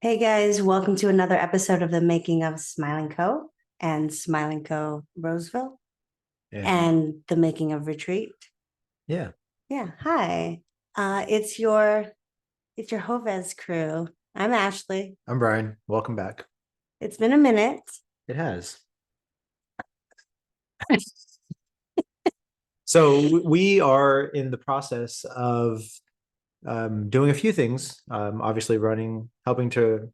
Hey guys, welcome to another episode of the Making of Smiling Co. and Smiling Co. Roseville and the Making of Retreat. Yeah. Yeah, hi. It's your Hovez crew. I'm Ashley. I'm Brian. Welcome back. It's been a minute. It has. So we are in the process of doing a few things. Obviously, helping to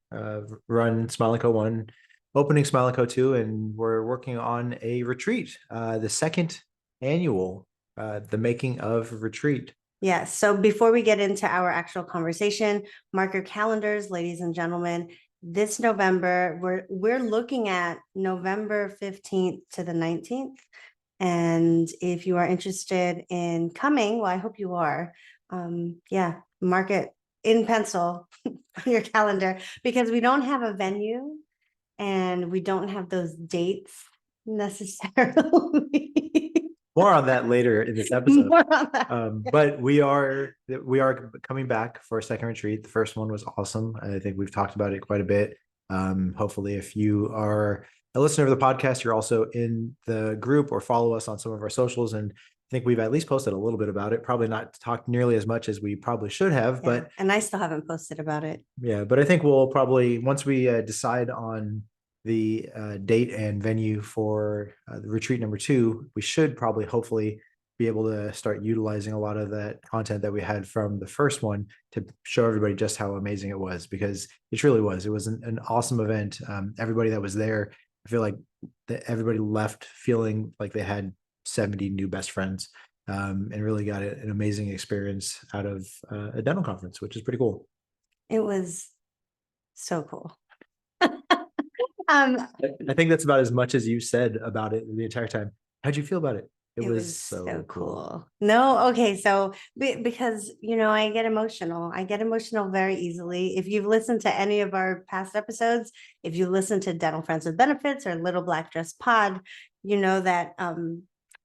run Smile and Co 1, opening Smile and Co 2, and we're working on a retreat, the second annual, the Making of Retreat. Yeah, so before we get into our actual conversation, mark your calendars, ladies and gentlemen. This November, we're looking at November 15th to the 19th. And if you are interested in coming, well, I hope you are. Yeah, mark it in pencil on your calendar because we don't have a venue and we don't have those dates necessarily. More on that later in this episode. But we are coming back for a second retreat. The first one was awesome. I think we've talked about it quite a bit. Hopefully, if you are a listener of the podcast, you're also in the group or follow us on some of our socials. And I think we've at least posted a little bit about it. Probably not talked nearly as much as we probably should have, but and I still haven't posted about it. Yeah, but I think we'll probably, once we decide on the date and venue for the retreat number 2, we should probably hopefully be able to start utilizing a lot of that content that we had from the first one to show everybody just how amazing it was, because it truly was. It was an awesome event. Everybody that was there, I feel like that everybody left feeling like they had 70 new best friends, and really got an amazing experience out of a dental conference, which is pretty cool. It was so cool. I think that's about as much as you said about it the entire time. How'd you feel about it? It was so cool. No, okay. So because I get emotional. I get emotional very easily. If you've listened to any of our past episodes, if you listen to Dental Friends with Benefits or Little Black Dress Pod, you know that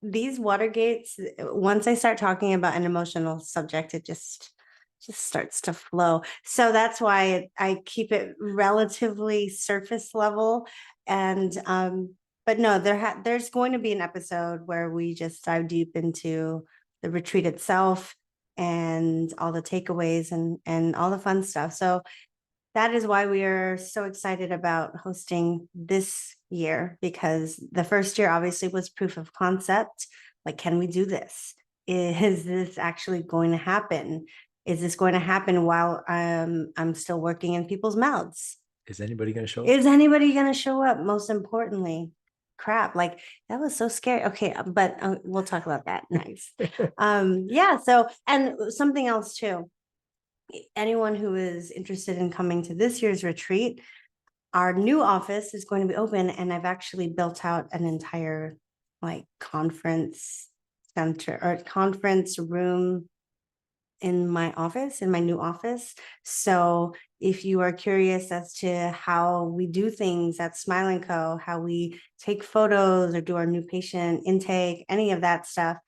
these Watergates, once I start talking about an emotional subject, it just starts to flow. So that's why I keep it relatively surface level. And but no, there's going to be an episode where we just dive deep into the retreat itself and all the takeaways and all the fun stuff. So that is why we are so excited about hosting this year, because the first year obviously was proof of concept. Like, can we do this? Is this actually going to happen? Is this going to happen while I'm still working in people's mouths? Is anybody going to show up? Is anybody going to show up? Most importantly, crap, like that was so scary. Okay, but we'll talk about that next. Yeah. So, and something else too. Anyone who is interested in coming to this year's retreat, our new office is going to be open, and I've actually built out an entire conference center or conference room in my office, in my new office. So if you are curious as to how we do things at Smile & Co., how we take photos or do our new patient intake, any of that stuff,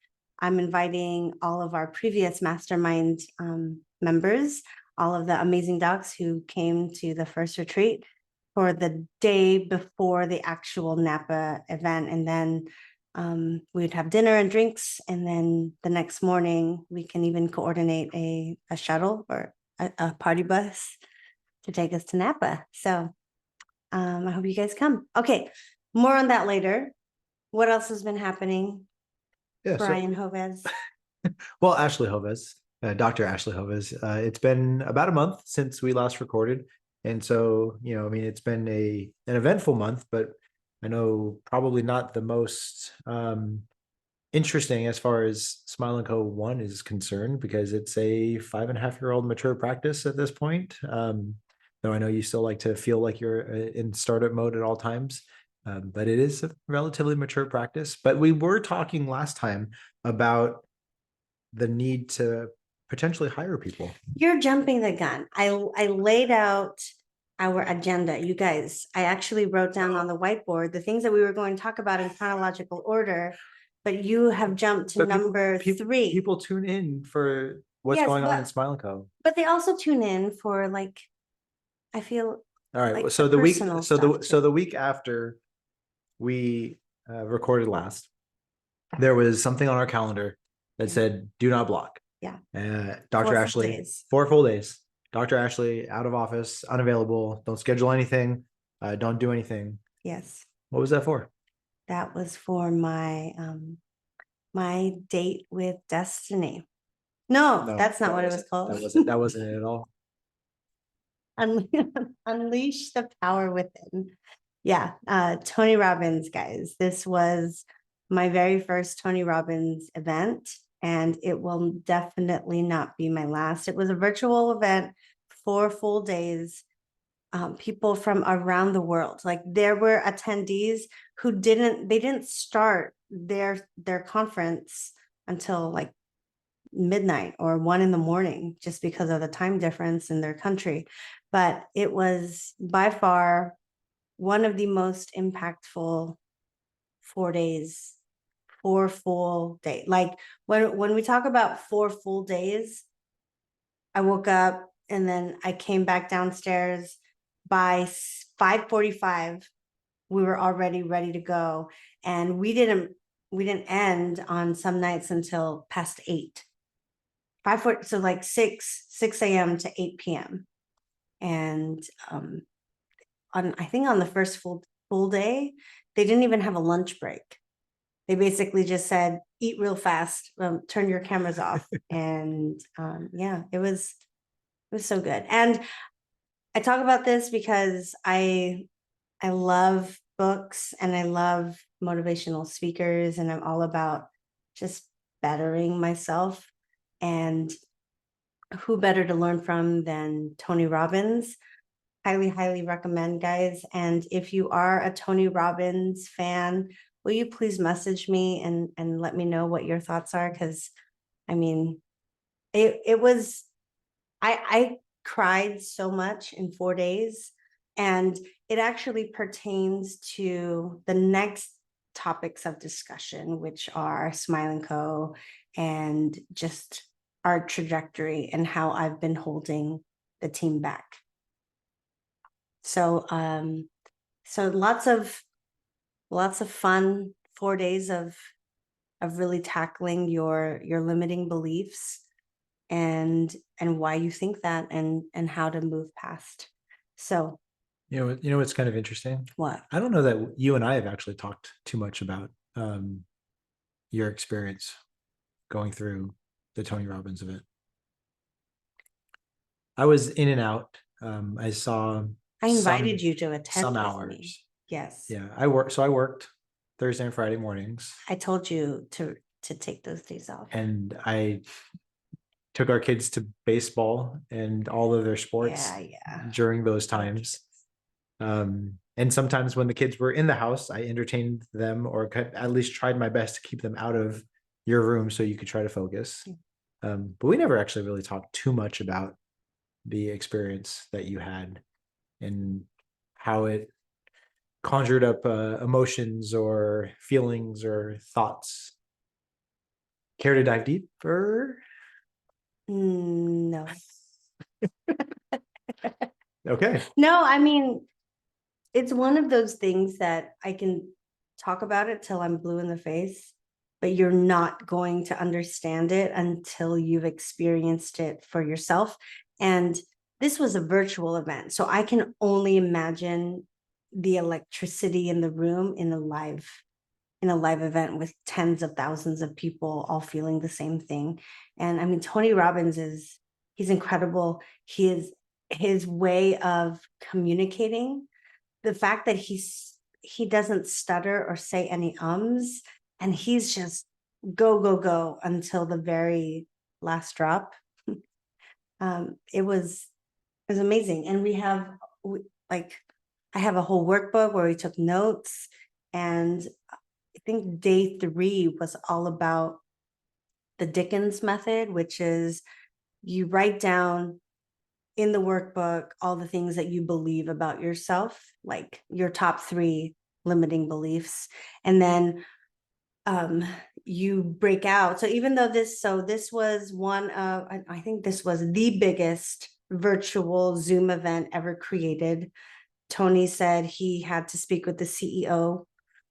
I'm inviting all of our previous mastermind members, all of the amazing docs who came to the first retreat for the day before the actual Napa event. And then we'd have dinner and drinks, and then the next morning we can even coordinate a shuttle or a party bus to take us to Napa. So I hope you guys come. Okay, more on that later. What else has been happening? Yeah, Brian Hovez. Well, Ashley Hovez, Dr. Ashley Hovez. It's been about a month since we last recorded, and so I mean, it's been an eventful month, but I know probably not the most interesting as far as Smile & Co 1 is concerned, because it's a 5.5-year-old mature practice at this point. Though I know you still like to feel like you're in startup mode at all times. But it is a relatively mature practice. But we were talking last time about the need to potentially hire people. You're jumping the gun. I laid out our agenda. You guys, I actually wrote down on the whiteboard the things that we were going to talk about in chronological order, but you have jumped to number 3. People tune in for what's going on in Smile & Co. But they also tune in for I feel All right. like So the personal stuff so too. the week after we recorded last, there was something on our calendar that Yeah. said "Do not block." Yeah. Dr. 4 full Ashley, days. 4 full days. Dr. Ashley out of office, unavailable. Don't schedule anything. Don't do anything. Yes. What was that for? That was for my date with destiny. No, No, that's not what it was called. that wasn't it at all. Unleash the power within. Yeah, Tony Robbins, guys. This was my very first Tony Robbins event, and it will definitely not be my last. It was a virtual event, 4 full days. People from around the world. Like there were attendees who didn't start their conference until like midnight or 1 in the morning, just because of the time difference in their country. But it was by far one of the most impactful 4 days, 4 full days. Like when we talk about 4 full days, I woke up and then I came back downstairs by 5:45. We were already ready to go, and we didn't end on some nights until past 8. 5:40, so like 6 a.m. to 8 p.m. And on I think on the first full day, they didn't even have a lunch break. They basically just said, "Eat real fast, turn your cameras off," and yeah, it was so good. And I talk about this because I love books and I love motivational speakers, and I'm all about just bettering myself. And who better to learn from than Tony Robbins? Highly, highly recommend, guys. And if you are a Tony Robbins fan, will you please message me and let me know what your thoughts are? Because I mean, it was I cried so much in 4 days, and it actually pertains to the next topics of discussion, which are Smile and Co. and just our trajectory and how I've been holding the team back. So so lots of fun 4 days of really tackling your limiting beliefs and why you think that and how to move past. So You know what's kind of interesting? what? I don't know that you and I have actually talked too much about your experience going through the Tony Robbins event. I was in and out. I saw I invited some you to attend some with me. hours. Yes. Yeah, I worked. So I worked Thursday and Friday mornings, I told you to take those days off. and I took our kids to baseball and all of their sports Yeah. during those times. And sometimes when the kids were in the house, I entertained them or at least tried my best to keep them out of your room so you could try to focus. But we never actually really talked too much about the experience that you had and how it conjured up emotions or feelings or thoughts. Care to dive deeper? No. Okay. No, I mean, it's one of those things that I can talk about it till I'm blue in the face, but you're not going to understand it until you've experienced it for yourself. And this was a virtual event, so I can only imagine the electricity in the room in a live event with tens of thousands of people all feeling the same thing. And I mean, Tony Robbins he's incredible. His way of communicating, the fact that he doesn't stutter or say any ums, and he's just go go go until the very last drop. It was amazing. And like I have a whole workbook where we took notes, and I think day 3 was all about the Dickens method, which is you write down in the workbook all the things that you believe about yourself, like your top 3 limiting beliefs. And then you break out. So even though this was one of, I think this was the biggest virtual Zoom event ever created. Tony said he had to speak with the CEO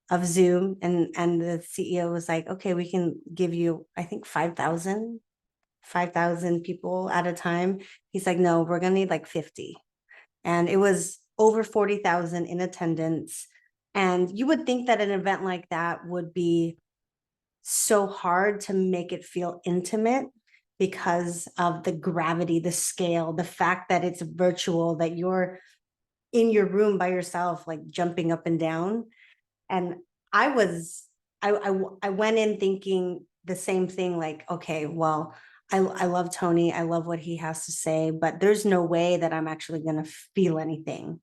of Zoom, and the CEO was like, okay, we can give you, I think 5,000 people at a time. He's like, no, we're gonna need like 50. And it was over 40,000 in attendance. And you would think that an event like that would be so hard to make it feel intimate because of the gravity, the scale, the fact that it's virtual, that you're in your room by yourself, like jumping up and down. And I was, I went in thinking the same thing, like, okay, well, I love Tony. I love what he has to say, but there's no way that I'm actually going to feel anything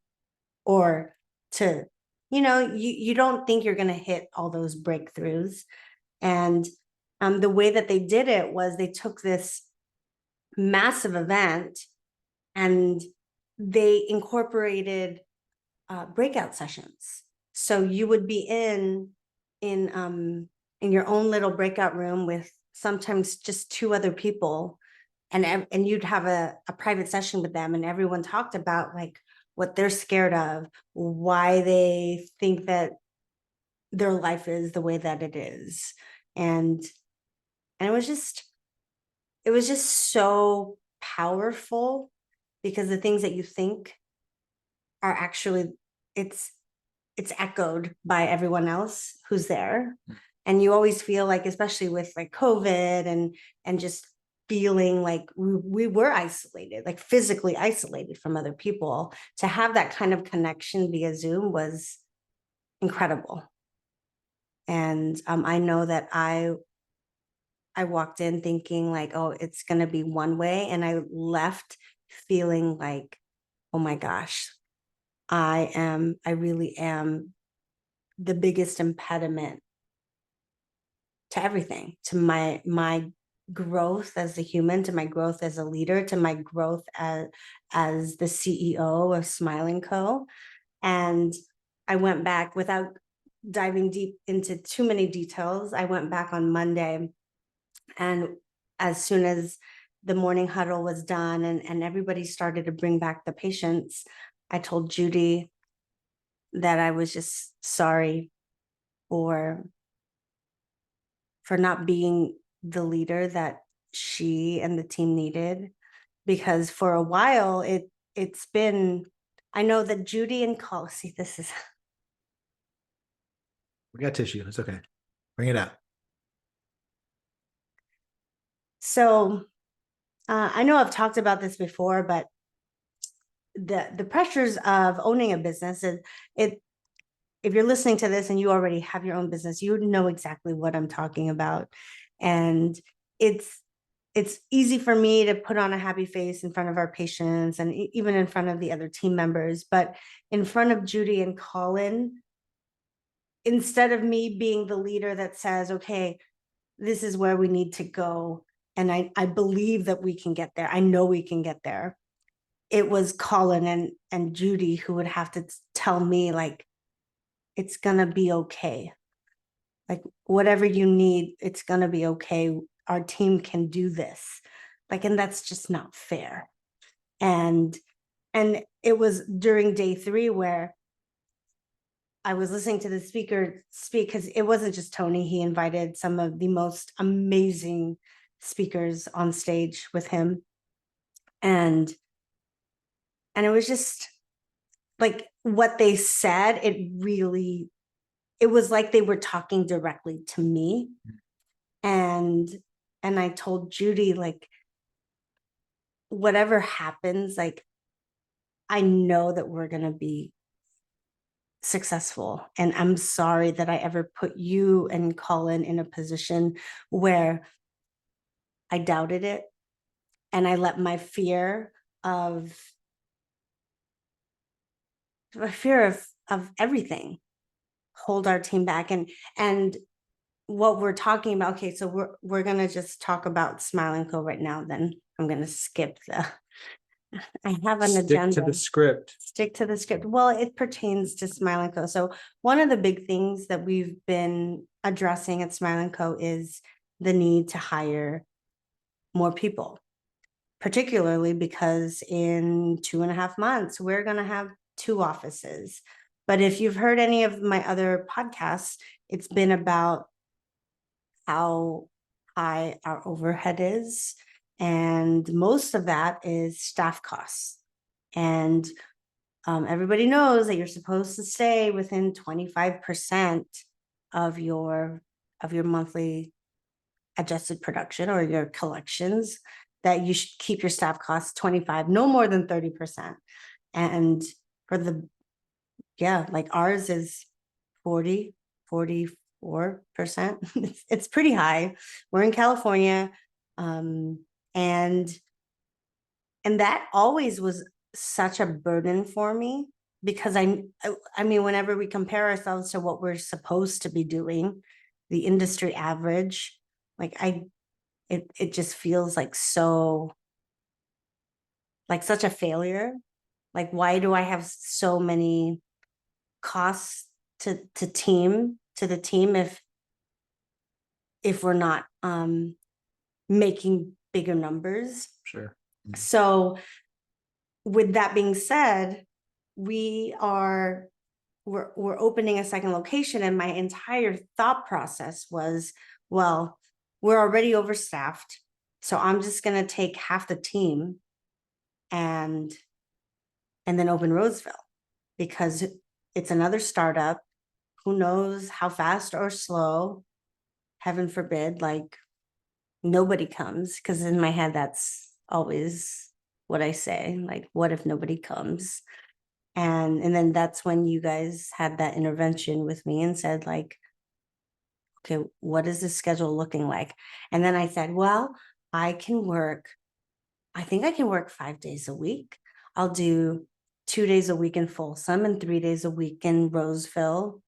or to, you don't think you're going to hit all those breakthroughs. And the way that they did it was they took this massive event and they incorporated breakout sessions. So you would be in your own little breakout room with sometimes just two other people, and you'd have a private session with them, and everyone talked about like what they're scared of, why they think that their life is the way that it is. And it was just so powerful, because the things that you think are actually, it's echoed by everyone else who's there. And you always feel like, especially with like COVID and just feeling like we were isolated, like physically isolated from other people, to have that kind of connection via Zoom was incredible. And I know that I walked in thinking like, oh, it's going to be one way. And I left feeling like, oh my gosh, I really am the biggest impediment to everything, to my growth as a human, to my growth as a leader, to my growth as the CEO of Smile & Co. And I went back, without diving deep into too many details, I went back on Monday, and as soon as the morning huddle was done and everybody started to bring back the patients, I told Judy that I was just sorry for not being the leader that she and the team needed, because for a while it's been, I know that Judy and Call, see, this is, We got tissue. It's okay. Bring it out. so I know I've talked about this before, but the pressures of owning a business is, it if you're listening to this and you already have your own business, you know exactly what I'm talking about. And it's easy for me to put on a happy face in front of our patients and even in front of the other team members, but in front of Judy and Colin, instead of me being the leader that says, okay, this is where we need to go, and I believe that we can get there, I know we can get there, it was Colin and Judy who would have to tell me like, it's gonna be okay. Like, whatever you need, it's gonna be okay. Our team can do this. Like, and that's just not fair. And it was during day 3 where I was listening to the speaker speak, because it wasn't just Tony. He invited some of the most amazing speakers on stage with him. And it was just like what they said, it was like they were talking directly to me. And I told Judy, like, whatever happens, like, I know that we're going to be successful. And I'm sorry that I ever put you and Colin in a position where I doubted it. And I let my fear of everything hold our team back. And what we're talking about, okay, so we're going to just talk about Smile & Co right now. Then I'm going to skip I have an agenda. Stick to the script. Stick to the script. Well, it pertains to Smile & Co. So one of the big things that we've been addressing at Smile & Co is the need to hire more people, particularly because in 2.5 months, we're going to have 2 offices. But if you've heard any of my other podcasts, it's been about how high our overhead is. And most of that is staff costs. And everybody knows that you're supposed to stay within 25% of your monthly adjusted production or your collections, that you should keep your staff costs 25, no more than 30%. And for the, yeah, like ours is 40, 44%. It's pretty high. We're in California. And that always was such a burden for me, because I mean, whenever we compare ourselves to what we're supposed to be doing, the industry average, like it just feels like such a failure. Like, why do I have so many costs to the team if we're not making bigger numbers? Sure. So with that being said, we're opening a second location, and my entire thought process was, well, we're already overstaffed, so I'm just going to take half the team and then open Roseville, because it's another startup. Who knows how fast or slow, heaven forbid, like nobody comes, because in my head, that's always what I say, like, what if nobody comes? And then that's when you guys had that intervention with me and said, like, okay, what is the schedule looking like? And then I said, well, I think I can work 5 days a week. I'll do 2 days a week in Folsom and 3 days a week in Roseville.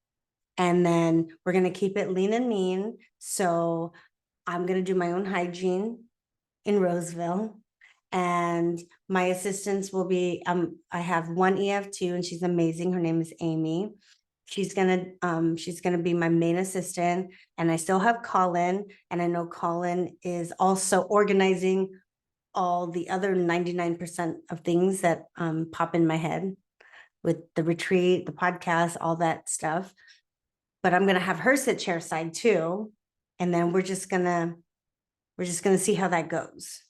And then we're going to keep it lean and mean. So I'm going to do my own hygiene in Roseville. And my assistants will be, I have one EF2, and she's amazing. Her name is Amy. She's gonna be my main assistant. And I still have Colin. And I know Colin is also organizing all the other 99% of things that pop in my head, with the retreat, the podcast, all that stuff. But I'm gonna have her sit chair side too. And then we're just gonna see how that goes.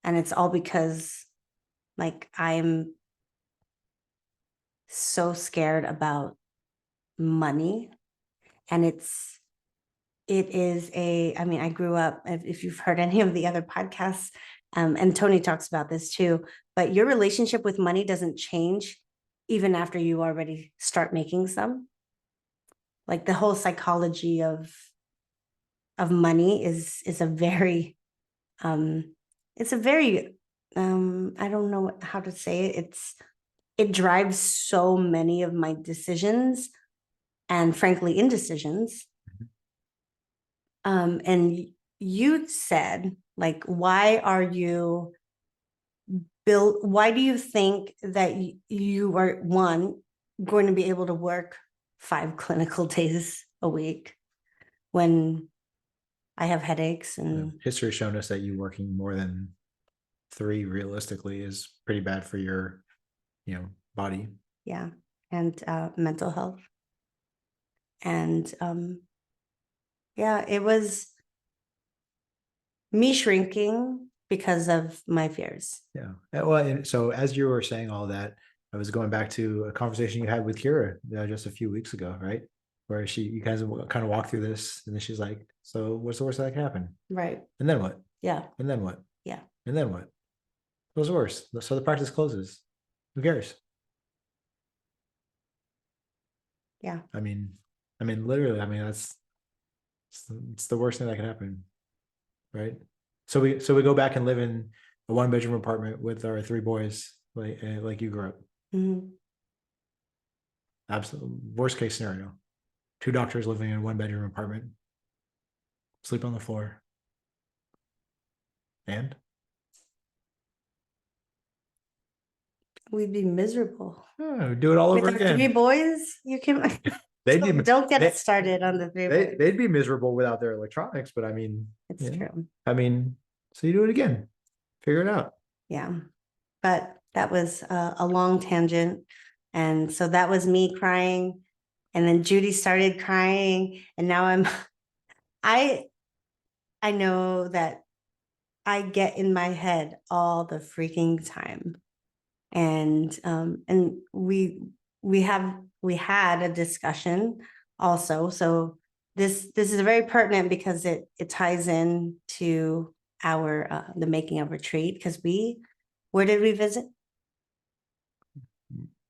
And it's all because, like, I'm so scared about money. And it is I mean, I grew up, if you've heard any of the other podcasts, and Tony talks about this too, but your relationship with money doesn't change even after you already start making some. Like, the whole psychology of money is a very, it's a very, I don't know how to say it. It drives so many of my decisions, and frankly, indecisions. And you said, like, why do you think that you are, one, going to be able to work 5 clinical days a week when I have headaches? And history has shown us that you working more than 3 realistically is pretty bad for your, body. yeah, and mental health. And yeah, it was me shrinking because of my fears. Yeah. Well, and so as you were saying all that, I was going back to a conversation you had with Kira just a few weeks ago, right? Where you guys kind of walked through this, and then she's like, "So what's the worst that can happen?" Right. And then what? Yeah. And then what? Yeah. And then what? What's worse? So the practice closes. Who cares? Yeah. I mean, literally. I mean, it's the worst thing that can happen, right? So we go back and live in a 1-bedroom apartment with our 3 boys, like you grew up. Mm-hmm. Absolute worst case scenario. 2 doctors living in a 1-bedroom apartment, sleep on the floor, and We'd be miserable. do it all With over our again. 3 boys, you can don't get us started on the 3 boys. They'd be miserable without their electronics, but I mean, It's true. I mean, so you do it again, figure it out. Yeah. But that was a long tangent. And so that was me crying. And then Judy started crying. And now I know that I get in my head all the freaking time. And we had a discussion also. So this is very pertinent because it ties in to our the making of retreat, because where did we visit?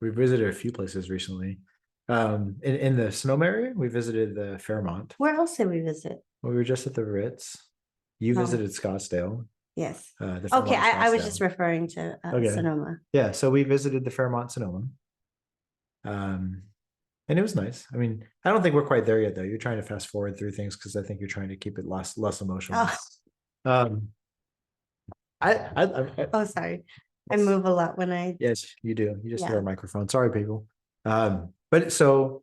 We visited a few places recently. In the Sonoma area, we visited the Fairmont. Where else did we visit? We were just at the Ritz. You Oh. visited Scottsdale. Yes. The Okay, Fairmont I was Scottsdale. just referring to Okay. Sonoma. Yeah, so we visited the Fairmont Sonoma. And it was nice. I mean, I don't think we're quite there yet, though. You're trying to fast forward through things because I think you're trying to keep it less emotional. Oh, Um, oh, sorry. I move a lot when I. Yes, you do. You just hear Yeah. a microphone. Sorry, people. But so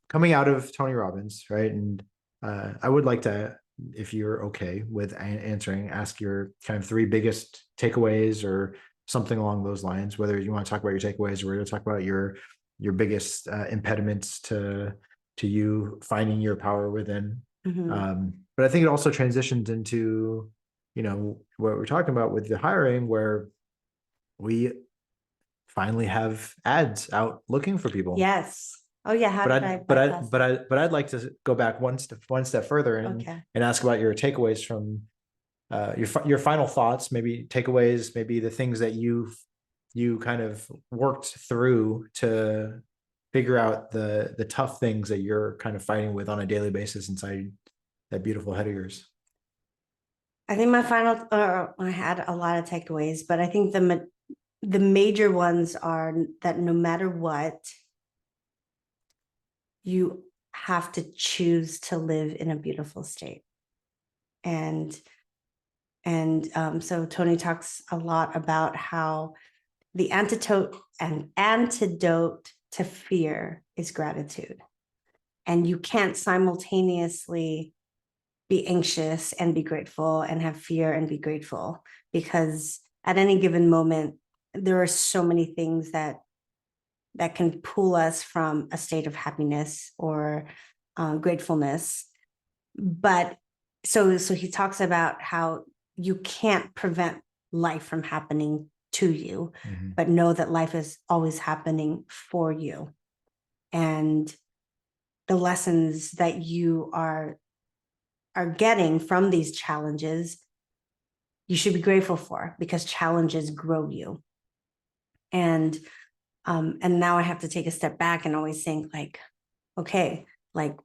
coming out of Tony Robbins, right? And I would like to, if you're okay with answering, ask your kind of 3 biggest takeaways or something along those lines. Whether you want to talk about your takeaways or we're going to talk about your biggest impediments to you finding your power within. Mhm. But I think it also transitions into, you know, what we're talking about with the hiring, where we finally have ads out looking for people. Yes. Oh yeah. How But did I I but I bypass but that? I but I'd like to go back one step further and Okay. ask about your takeaways from your final thoughts, maybe takeaways, maybe the things that you kind of worked through to figure out the tough things that you're kind of fighting with on a daily basis inside that beautiful head of yours. I think my final, I had a lot of takeaways, but I think the major ones are that no matter what, you have to choose to live in a beautiful state. And so Tony talks a lot about how the antidote to fear is gratitude. And you can't simultaneously be anxious and be grateful and have fear and be grateful, because at any given moment, there are so many things that can pull us from a state of happiness or gratefulness. But so he talks about how you can't prevent life from happening to you, but know that life is always happening for you. And the lessons that you are getting from these challenges, you should be grateful for, because challenges grow you. And now I have to take a step back and always think like, okay, like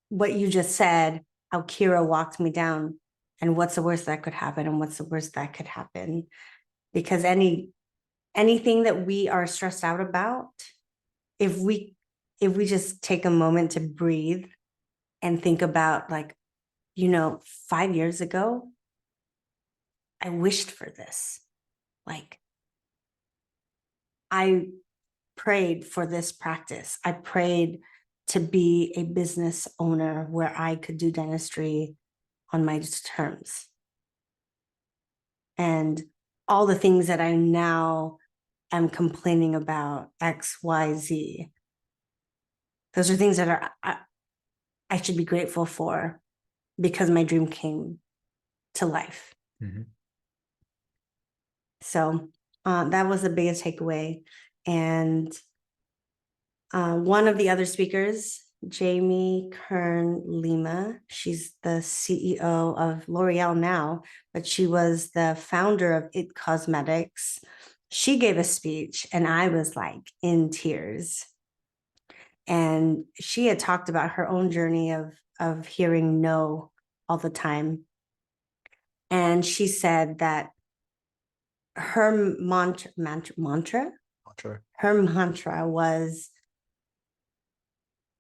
what you just said, how Kira walked me down, and what's the worst that could happen, and what's the worst that could happen. Because anything that we are stressed out about, if we just take a moment to breathe and think about, like, 5 years ago, I wished for this. Like, I prayed for this practice. I prayed to be a business owner where I could do dentistry on my terms. And all the things that I now am complaining about, X, Y, Z, those are things that I should be grateful for, because my dream came to life. So that was the biggest takeaway. And one of the other speakers, Jamie Kern Lima, she's the CEO of L'Oreal now, but she was the founder of It Cosmetics. She gave a speech and I was like in tears. And she had talked about her own journey of hearing no all the time. And she said that her mantra was,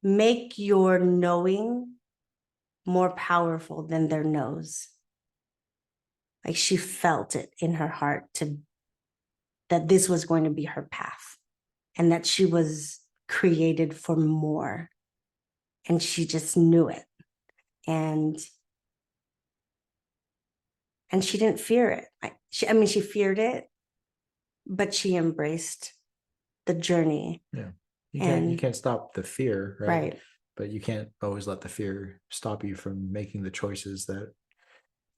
make your knowing more powerful than their no's. Like, she felt it in her heart that this was going to be her path, and that she was created for more. And she just knew it. And she didn't fear it. She feared it, but she embraced the journey. Yeah. You And can't stop the fear, right? right, But you can't always let the fear stop you from making the choices that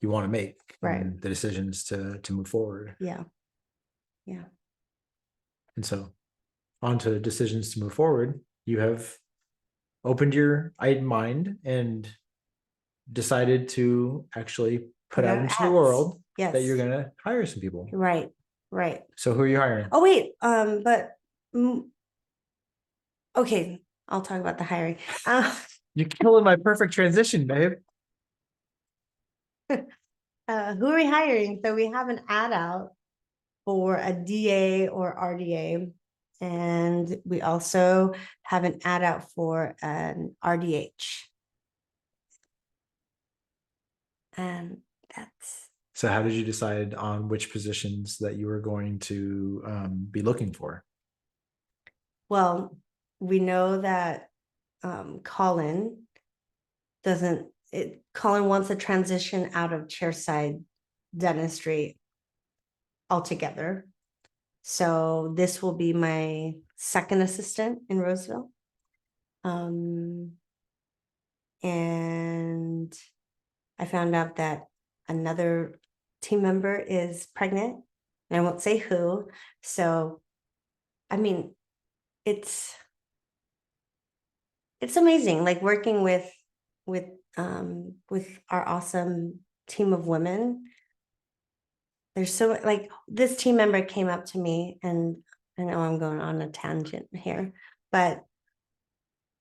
you want to make right. and the decisions to move forward. Yeah. Yeah. And so on to decisions to move forward, you have opened your mind and decided to actually put Put out out into the ads. world that you're Yes. going to hire some people. Right. Right. So who are you hiring? Oh, wait. But okay, I'll talk about the hiring. You're killing my perfect transition, babe. Who are we hiring? So we have an ad out for a DA or RDA. And we also have an ad out for an RDH. And that's, So how did you decide on which positions that you were going to be looking for? well, we know that Colin Colin wants to transition out of chairside dentistry altogether. So this will be my second assistant in Roseville. And I found out that another team member is pregnant, and I won't say who. So, I mean, it's amazing, like working with our awesome team of women. There's so like this team member came up to me, and I know I'm going on a tangent here, but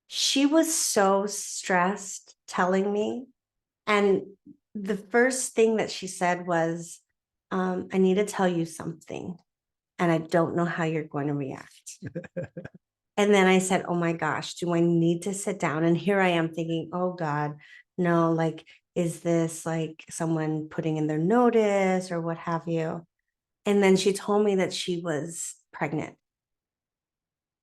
she was so stressed telling me. And the first thing that she said was, I need to tell you something, and I don't know how you're going to react. And then I said, oh my gosh, do I need to sit down? And here I am thinking, oh God, no, like, is this like someone putting in their notice or what have you? And then she told me that she was pregnant.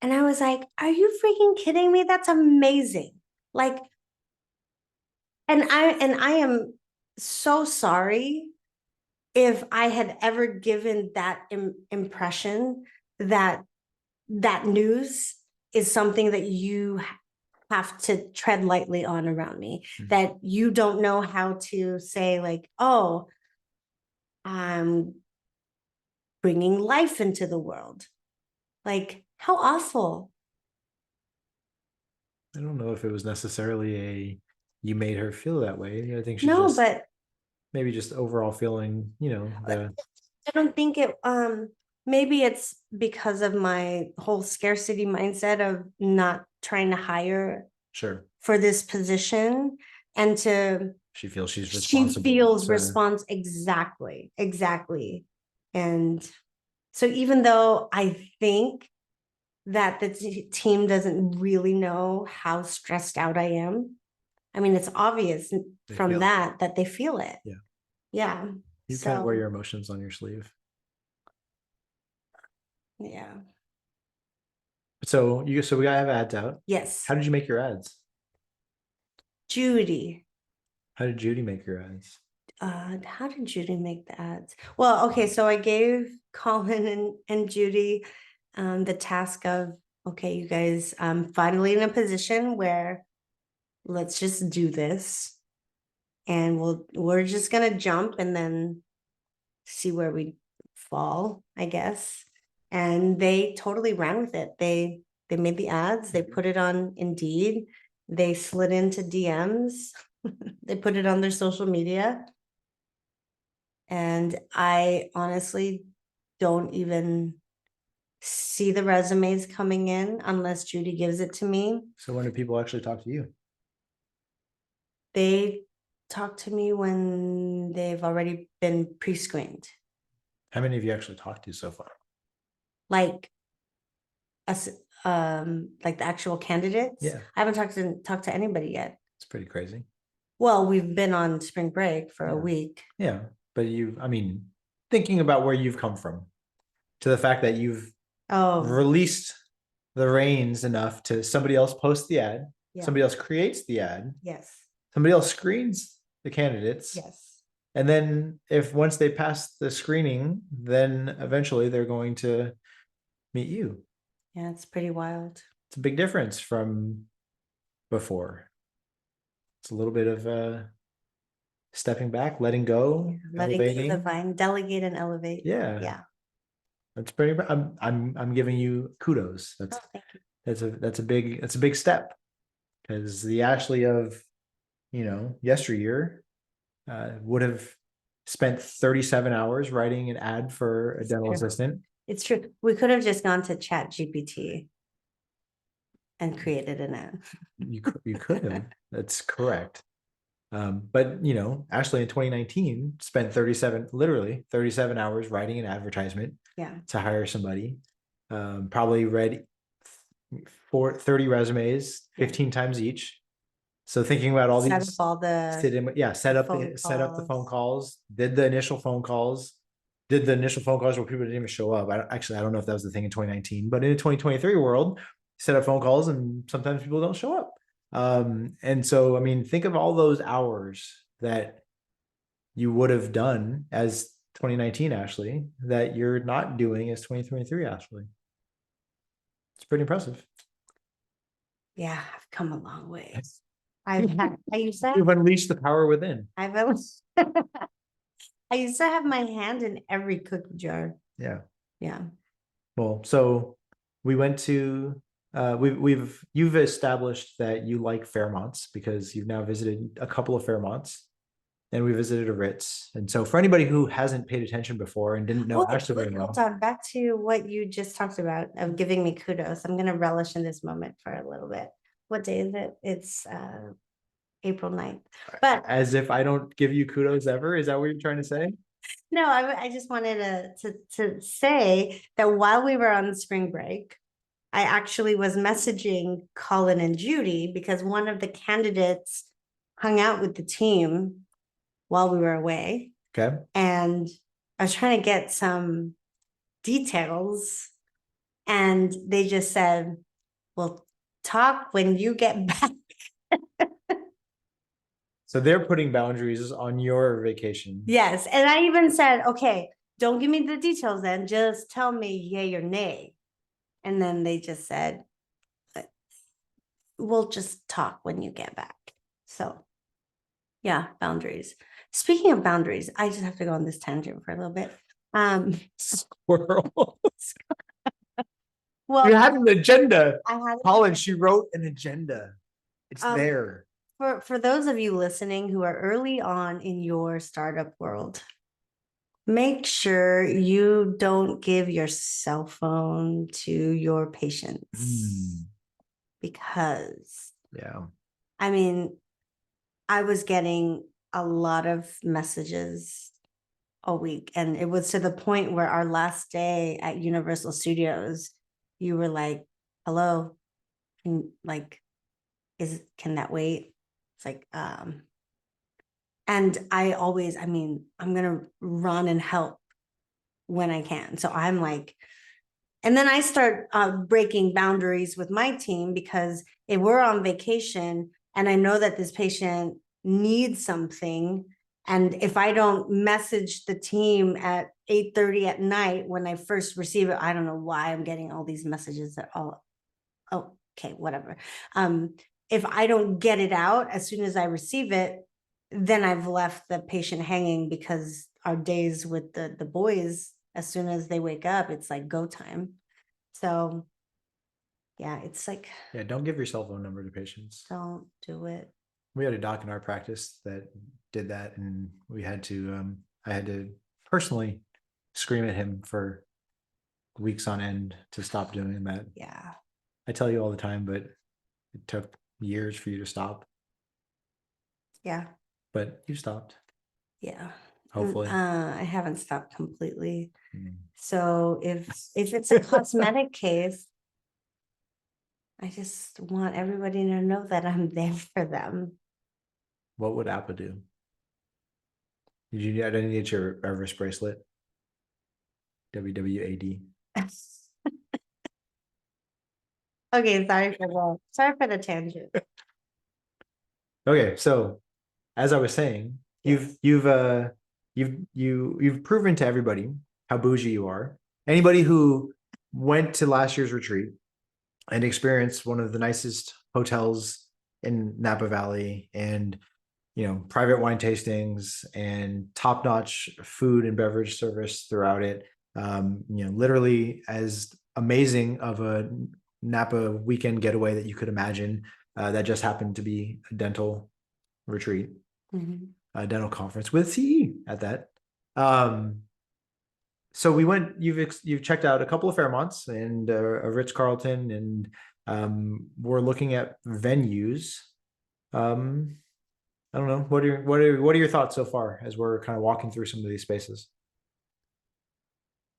And I was like, are you freaking kidding me? That's amazing. Like, and I am so sorry if I had ever given that impression that that news is something that you have to tread lightly on around me, that you don't know how to say like, oh, I'm bringing life into the world. Like, how awful. I don't know if it was necessarily you made her feel that way. I think she No, just but maybe just overall feeling, I don't think it maybe it's because of my whole scarcity mindset of not trying to hire sure, for this position, and she feels she's she responsible. feels response exactly. And so even though I think that the team doesn't really know how stressed out I am, I mean, it's obvious from that they feel it. Yeah. Yeah. You can't wear your emotions on your sleeve. Yeah. So we gotta have ads out. Yes. How did you make your ads? Judy. How did Judy make your ads? How did Judy make the ads? Well, okay, so I gave Colin and Judy the task of, okay, you guys, finally in a position where let's just do this, and we're just gonna jump and then see where we fall, I guess. And they totally ran with it. They made the ads, they put it on Indeed, they slid into DMs, they put it on their social media. And I honestly don't even see the resumes coming in unless Judy gives it to me. So when do people actually talk to you? They talk to me when they've already been pre-screened. How many have you actually talked to so far? Like us, like the actual candidates. Yeah. I haven't talked to anybody yet. It's pretty crazy. Well, we've been on spring break for a week. Yeah. But thinking about where you've come from to the fact that you've released the reins enough to somebody else post the ad, somebody else creates the ad, yes, somebody else screens the candidates, yes, And then if once they pass the screening, then eventually they're going to meet you. Yeah, it's pretty wild. It's a big difference from before. It's a little bit of stepping back, letting go, Letting go of the elevating. vine, delegate and elevate. Yeah. Yeah. That's pretty. I'm giving you kudos. Oh, thank you. That's a big step, because the Ashley of, yesteryear would have spent 37 hours writing an ad for a dental assistant. It's true. We could have just gone to Chat GPT and created an ad. You could have. That's correct. But Ashley in 2019 spent literally 37 hours writing an advertisement to hire somebody. Probably read 30 resumes 15 times each. So thinking about all Set these, up all the set up the phone calls, did the initial phone calls where people didn't even show up. I don't know if that was the thing in 2019, but in the 2023 world, set up phone calls and sometimes people don't show up. And so, I mean, think of all those hours that you would have done as 2019 Ashley that you're not doing as 2023 Ashley. It's pretty impressive. Yeah, I've come a long way. I used to You've unleashed the power within. I used to have my hand in every cookie jar. Yeah. Yeah. Well, so we went to you've established that you like Fairmonts because you've now visited a couple of Fairmonts, and we visited a Ritz. And so for anybody who hasn't paid attention before and didn't know Ashley very well, hold on, back to what you just talked about of giving me kudos. I'm going to relish in this moment for a little bit. What day is it? It's April 9th. But as if I don't give you kudos ever. Is that what you're trying to say? No, I just wanted to say that while we were on spring break, I actually was messaging Colin and Judy because one of the candidates hung out with the team while we were away. Okay. And I was trying to get some details, and they just said, "We'll talk when you get back." So they're putting boundaries on your vacation. Yes. And I even said, okay, don't give me the details then. Just tell me yay or nay. And then they just said, we'll just talk when you get back. So yeah, boundaries. Speaking of boundaries, I just have to go on this tangent for a little bit. Squirrel. Well, you had an agenda. I had Colin, she wrote an agenda. It's there. For those of you listening who are early on in your startup world, make sure you don't give your cell phone to your patients because I mean, I was getting a lot of messages a week, and it was to the point where our last day at Universal Studios, you were like, hello, can that wait? It's like, and I'm gonna run and help when I can. So I'm like, and then I start breaking boundaries with my team, because if we're on vacation and I know that this patient needs something, and if I don't message the team at 8:30 at night when I first receive it, I don't know why I'm getting all these messages that okay, whatever. If I don't get it out as soon as I receive it, then I've left the patient hanging, because our days with the boys, as soon as they wake up, it's like go time. So yeah, it's like, don't give your cell phone number to patients. Don't do it. We had a doc in our practice that did that, and we had to I had to personally scream at him for weeks on end to stop doing that. Yeah. I tell you all the time, but it took years for you to stop. Yeah. But you stopped. Yeah. Hopefully. I haven't stopped completely. So if it's a cosmetic case, I just want everybody to know that I'm there for them. What would Appa do? Did you get your wrist bracelet? WWAD. Okay, sorry for the tangent. Okay, so as I was saying, Yes. you've you've proven to everybody how bougie you are. Anybody who went to last year's retreat and experienced one of the nicest hotels in Napa Valley, and private wine tastings and top-notch food and beverage service throughout it. Literally as amazing of a Napa weekend getaway that you could imagine. That just happened to be a dental retreat, a dental conference with CE at that. So we went. You've checked out a couple of Fairmonts and a Ritz Carlton, and we're looking at venues. I don't know. What are your thoughts so far as we're kind of walking through some of these spaces?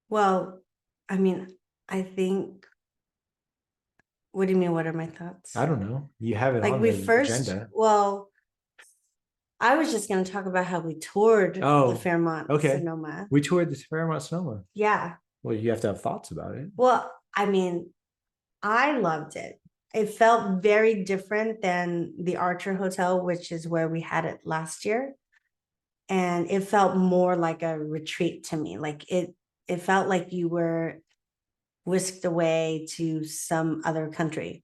Well, I mean, I think, what do you mean? What are my thoughts? I don't know. You have it Like on we the first, agenda. well, I was just going to talk about how we toured Oh, the Fairmont okay. Sonoma. We toured the Fairmont Sonoma. Yeah. Well, you have to have thoughts about it. Well, I mean, I loved it. It felt very different than the Archer Hotel, which is where we had it last year. And it felt more like a retreat to me. Like it felt like you were whisked away to some other country,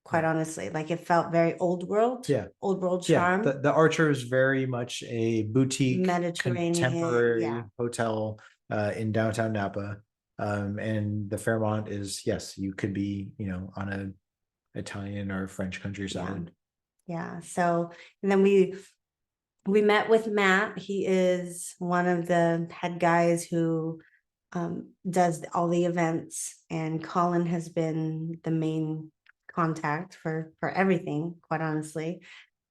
quite honestly. Like it felt very old world. Yeah. Old world Yeah. charm. The Archer is very much a boutique Mediterranean, contemporary hotel in downtown Napa. And the Fairmont is, yes, you could be, on a Italian or French countryside. Yeah. So, and then we met with Matt. He is one of the head guys who does all the events, and Colin has been the main contact for everything, quite honestly.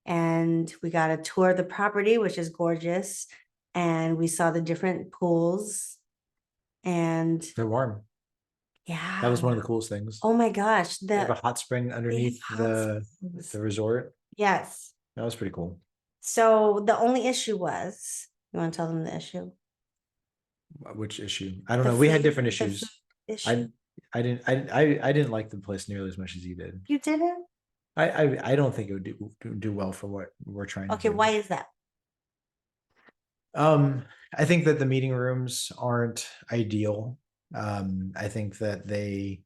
And we got a tour of the property, which is gorgeous, and we saw the different pools, and They're warm. yeah, That was one of the coolest things. oh my gosh, They have a hot spring underneath the resort. Yes, that was pretty cool. So the only issue was, you want to tell them the issue? Which issue? I don't know. We had different issues. Issue. I didn't like the place nearly as much as you did. You didn't? I don't think it would do well for what we're trying to do. Okay, why is that? I think that the meeting rooms aren't ideal. I think that they,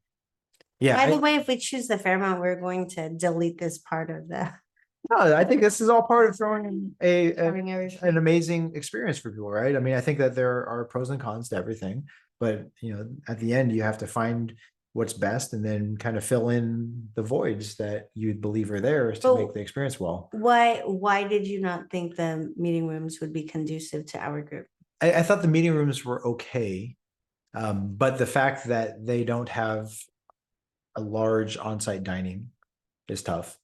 yeah. By the way, if we choose the Fairmont, we're going to delete this part of the. No, I think this is all part of throwing Having an amazing experience for people, right? I mean, I think that there are pros and cons to everything, but at the end, you have to find what's best and then kind of fill in the voids that you believe are there to make the experience well. Why did you not think the meeting rooms would be conducive to our group? I thought the meeting rooms were okay, but the fact that they don't have a large on-site dining is tough.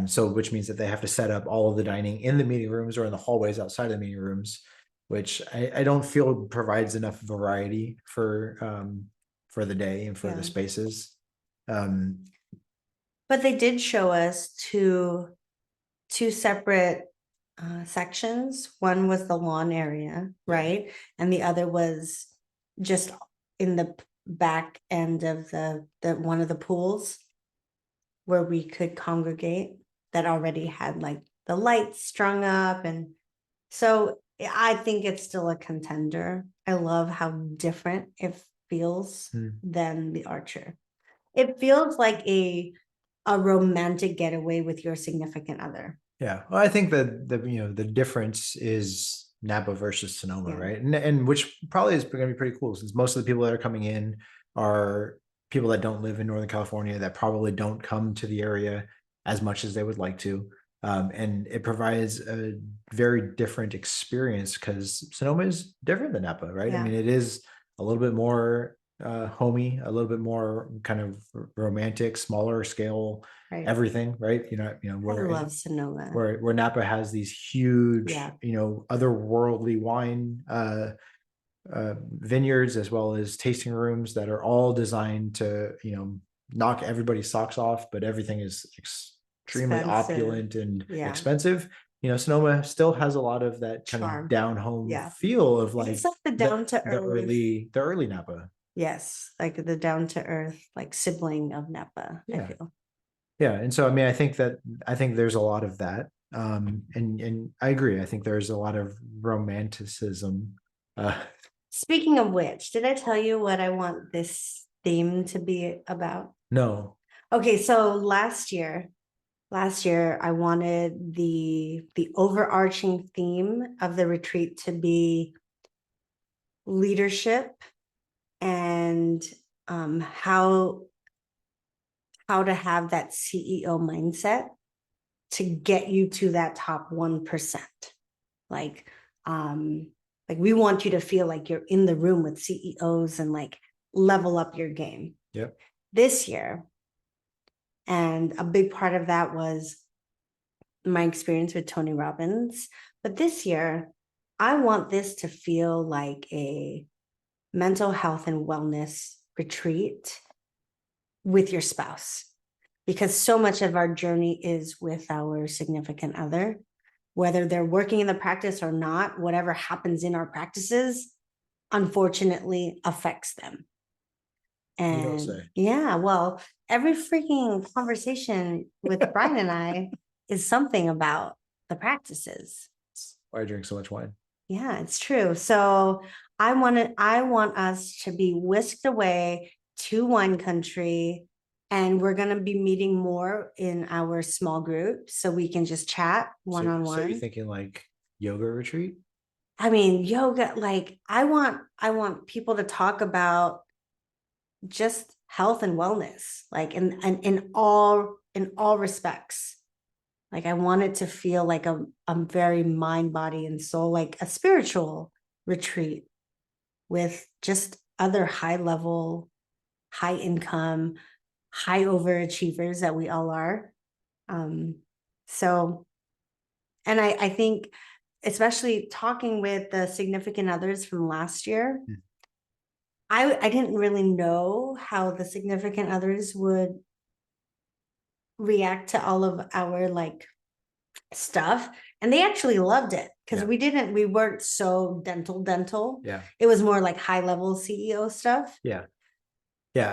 So which means that they have to set up all of the dining in the meeting rooms or in the hallways outside of the meeting rooms, which I don't feel provides enough variety for the day and for the spaces. But they did show us two separate sections. One was the lawn area, right? And the other was just in the back end of the one of the pools where we could congregate, that already had like the lights strung up. And so I think it's still a contender. I love how different it feels than the Archer. It feels like a romantic getaway with your significant other. Yeah. Well, I think that the difference is Napa versus Sonoma, right? And which probably is going to be pretty cool, since most of the people that are coming in are people that don't live in Northern California, that probably don't come to the area as much as they would like to. And it provides a very different experience because Sonoma is different than Napa, right? I mean, it is a little bit more homey, a little bit more kind of romantic, smaller scale, everything, right? I love Sonoma. Where Napa has these huge, otherworldly wine vineyards, as well as tasting rooms that are all designed to knock everybody's socks off, but everything is extremely opulent and expensive. Sonoma still has a lot of that kind of down home feel of like, it's like the down to earth, the early Napa. Yes, like the down to earth, like sibling of Napa. I feel. Yeah, and so I mean, I think there's a lot of that, and I agree. I think there's a lot of romanticism Uh, Speaking of which, did I tell you what I want this theme to be about? no. Okay, so last year I wanted the overarching theme of the retreat to be leadership and how to have that CEO mindset to get you to that top 1%. Like, like we want you to feel like you're in the room with CEOs and like level up your game. Yep. This year, and a big part of that was my experience with Tony Robbins. But this year, I want this to feel like a mental health and wellness retreat with your spouse, because so much of our journey is with our significant other, whether they're working in the practice or not. Whatever happens in our practices, unfortunately, affects them. You don't And say. yeah, well, every freaking conversation with Brian and I is something about the practices. Why I drink so much wine? Yeah, it's true. So I want us to be whisked away to wine country, and we're gonna be meeting more in our small group so we can just chat one on So you're one. thinking like yoga retreat? I mean, yoga, like I want people to talk about just health and wellness, like in all respects. Like I want it to feel like a very mind, body, and soul, like a spiritual retreat with just other high level, high income, high overachievers that we all are. So, and I think, especially talking with the significant others from last year, I didn't really know how the significant others would react to all of our like stuff, and they actually loved it because Yeah. we weren't so dental. Yeah. It was more like high level CEO stuff. Yeah. Yeah.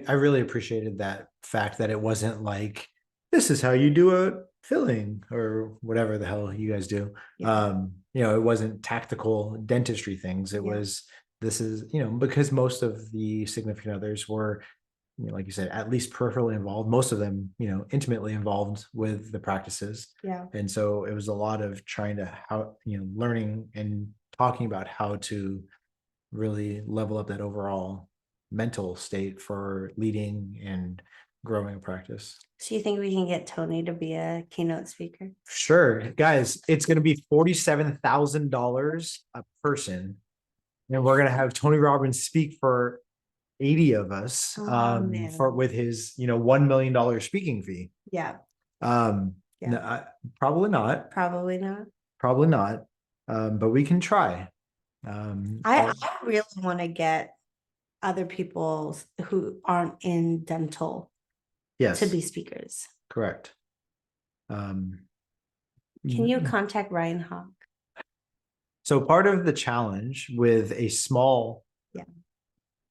I really appreciated that fact that it wasn't like, this is how you do a filling or whatever the hell you guys do. Yeah. It wasn't tactical dentistry things. It Yeah. was, this is, because most of the significant others were, like you said, at least peripherally involved, most of them, intimately involved with the practices. Yeah. And so it was a lot of trying to learning and talking about how to really level up that overall mental state for leading and growing a practice. So you think we can get Tony to be a keynote speaker? Sure, guys, it's going to be $47,000 a person, and we're going to have Tony Robbins speak for 80 of us, Oh, man. for with his $1 million speaking fee. Yeah. Yeah. No, probably not. Probably not. Probably not. But we can try. I really want to get other people who aren't in dental Yes, to be speakers. correct. Can you contact Ryan Hawk? So part of the challenge with a small Yeah.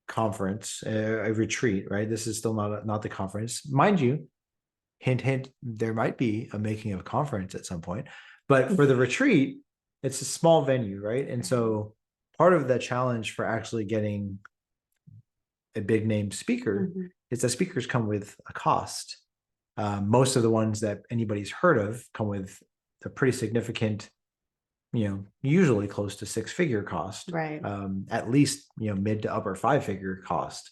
conference, a retreat, right? This is still not the conference, mind you. Hint, hint. There might be a making of conference at some point, but for the retreat, it's a small venue, right? And so part of the challenge for actually getting a big name speaker is that speakers come with a cost. Most of the ones that anybody's heard of come with a pretty significant, usually close to six-figure cost, Right. At least, mid to upper five-figure cost.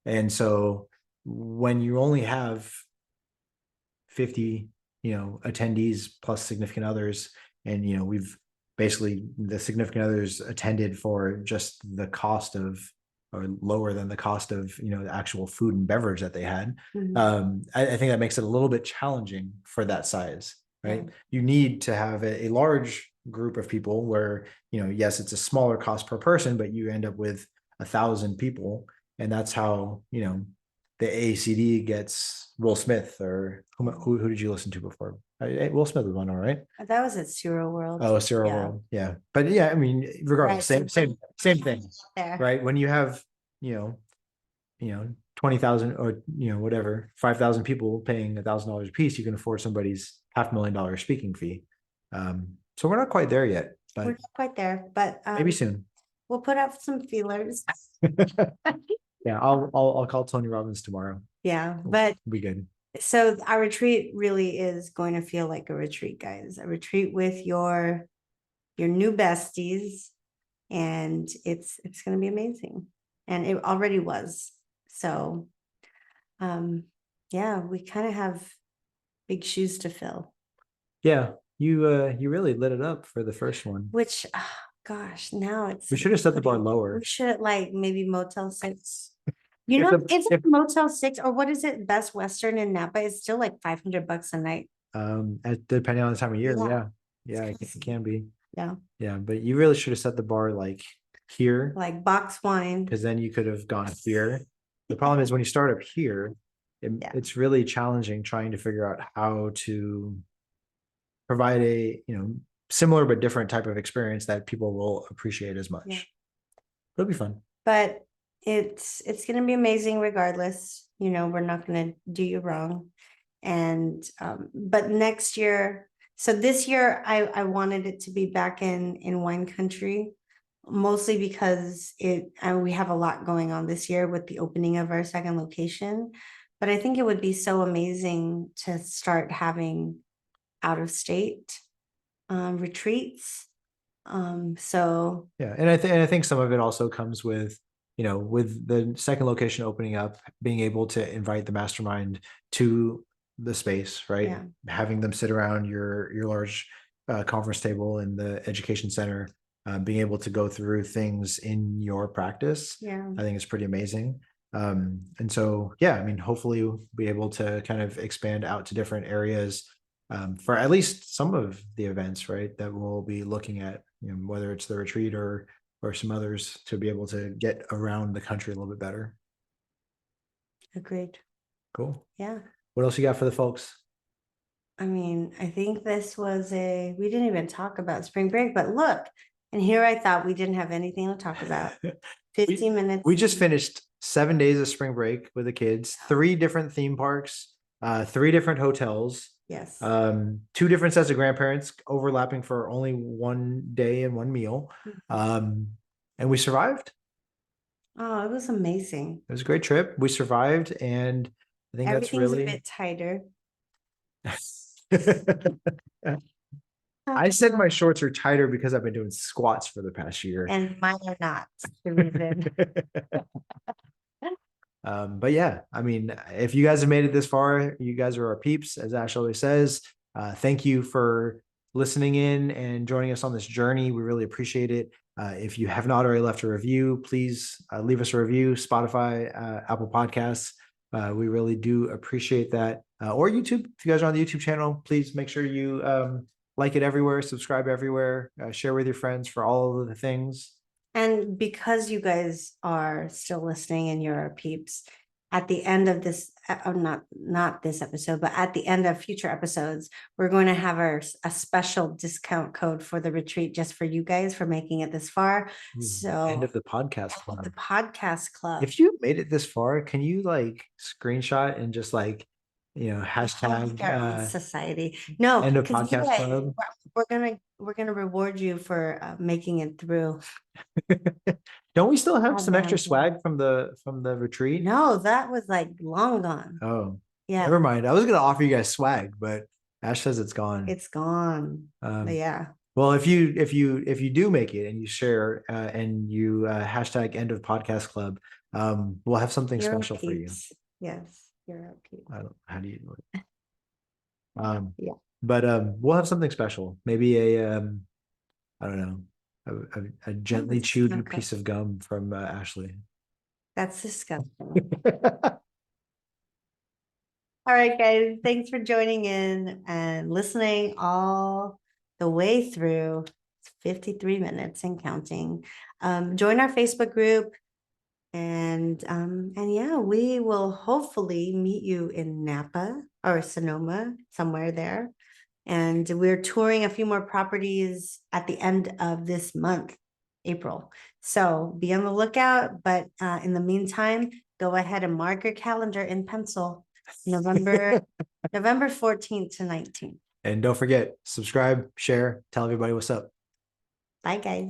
And so when you only have 50, attendees plus significant others, and, we've basically, the significant others attended for just the cost of, or lower than the cost of, the actual food and beverage that they had. I think that makes it a little bit challenging for that size, right? Yeah. You need to have a large group of people where, yes, it's a smaller cost per person, but you end up with 1,000 people. And that's how, the AACD gets Will Smith, or who did you listen to before? Will Smith was one, all right. That was at Zero World. Oh, Cyril World, yeah. But yeah, I mean, regardless, Right. same thing, There. right? When you have, 20,000 or whatever, 5,000 people paying $1,000 a piece, you can afford somebody's $500,000 speaking fee. So we're not quite there yet, We're but not quite there, but maybe soon. we'll put out some feelers. Yeah, I'll call Tony Robbins tomorrow. Yeah, but We'll be good. so our retreat really is going to feel like a retreat, guys. A retreat with your new besties, and it's going to be amazing. And it already was. So, yeah, we kind of have big shoes to fill. Yeah, you really lit it up for the first one. Which, gosh, now We should have set the bar lower. We should like maybe Motel 6. You know, isn't Motel 6 or what is it? Best Western in Napa is still like $500 a night. Depending on the time of year, Yeah. yeah, it can be. Yeah, but you really should have set the bar like here, like box wine. because then you could have gone here. The problem is when you start up here, it's really challenging trying to figure out how to provide a similar but different type of experience that people will appreciate as much. Yeah. It'll be fun. But it's going to be amazing regardless. We're not going to do you wrong. And but next year, so this year I wanted it to be back in wine country, mostly because we have a lot going on this year with the opening of our second location. But I think it would be so amazing to start having out of state retreats. So yeah, and I think some of it also comes with with the second location opening up, being able to invite the mastermind to the space, right? Yeah. Having them sit around your large conference table in the education center, being able to go through things in your practice. Yeah, I think it's pretty amazing. And so, yeah, I mean, hopefully we'll be able to kind of expand out to different areas for at least some of the events, right? That we'll be looking at, whether it's the retreat or some others, to be able to get around the country a little bit better. agreed. Cool. Yeah. What else you got for the folks? I mean, I think this was we didn't even talk about spring break, but look, and here I thought we didn't have anything to talk about. 15 minutes. We just finished 7 days of spring break with the kids, 3 different theme parks, 3 different hotels. Yes. 2 different sets of grandparents overlapping for only 1 day and 1 meal. And we survived. Oh, it was amazing. It was a great trip. We survived, and I think Everything's that's really a bit tighter. I said my shorts are tighter because I've been doing squats for the past year. And mine are not the reason. But yeah, I mean, if you guys have made it this far, you guys are our peeps, as Ash always says. Thank you for listening in and joining us on this journey. We really appreciate it. If you have not already left a review, please leave us a review, Spotify, Apple Podcasts. We really do appreciate that. Or YouTube, if you guys are on the YouTube channel, please make sure you like it everywhere, subscribe everywhere, share with your friends for all of the things. And because you guys are still listening and you're our peeps, at the end of this, not this episode, but at the end of future episodes, we're going to have a special discount code for the retreat just for you guys for making it this far. So end of the podcast club. The podcast club. If you made it this far, can you like screenshot and just like hashtag society? No, end of podcast club. We're gonna reward you for making it through. Don't we still have some extra swag from the retreat? No, that was like long gone. Oh, yeah. Never mind. I was gonna offer you guys swag, but Ash says it's gone. It's gone. But yeah. Well, if you do make it and you share and you hashtag end of podcast club, we'll have something special for you. Yes, you're a peep. How do you do it? Yeah. But we'll have something special. Maybe a I don't know, a gently chewed piece of gum from Ashley. That's disgusting. All right, guys. Thanks for joining in and listening all the way through. It's 53 minutes and counting. Join our Facebook group. And yeah, we will hopefully meet you in Napa or Sonoma, somewhere there. And we're touring a few more properties at the end of this month, April. So be on the lookout. But in the meantime, go ahead and mark your calendar in pencil. November 14th to 19th. And don't forget, subscribe, share, tell everybody what's up. Bye, guys.